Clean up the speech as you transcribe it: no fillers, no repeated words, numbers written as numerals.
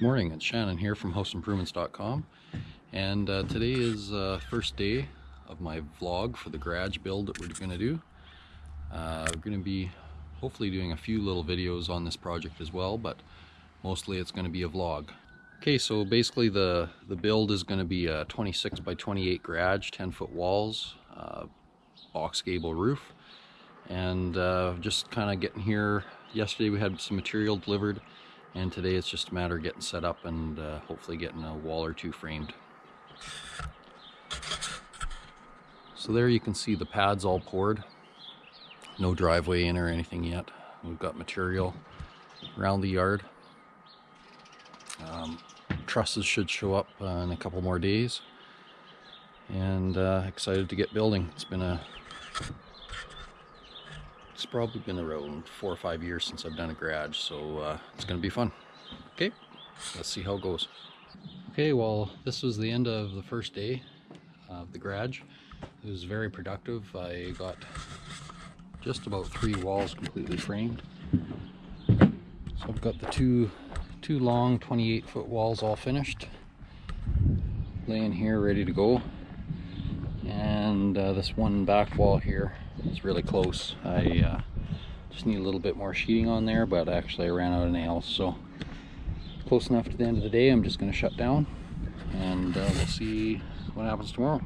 Good morning, it's Shannon here from houseimprovements.com, and today is first day of my vlog for the garage build that we're going to do. We're going to be hopefully doing a few little videos on this project as well, but mostly it's going to be a vlog. Okay, so basically the build is going to be a 26 by 28 garage, 10-foot walls, box gable roof, and just kind of getting here. Yesterday we had some material delivered, and today it's just a matter of getting set up and hopefully getting a wall or two framed. So there you can see the pads all poured. No driveway in or anything yet. We've got material around the yard. Trusses should show up in a couple more days. And excited to get building. It's probably been around 4 or 5 years since I've done a garage, so it's going to be fun. Okay, let's see how it goes. Okay, well, this was the end of the first day of the garage. It was very productive. I got just about 3 walls completely framed. So I've got the two long 28-foot walls all finished, laying here ready to go. And this one back wall here is really close. I just need a little bit more sheeting on there, but actually I ran out of nails, so close enough to the end of the day. I'm just going to shut down, and we'll see what happens tomorrow.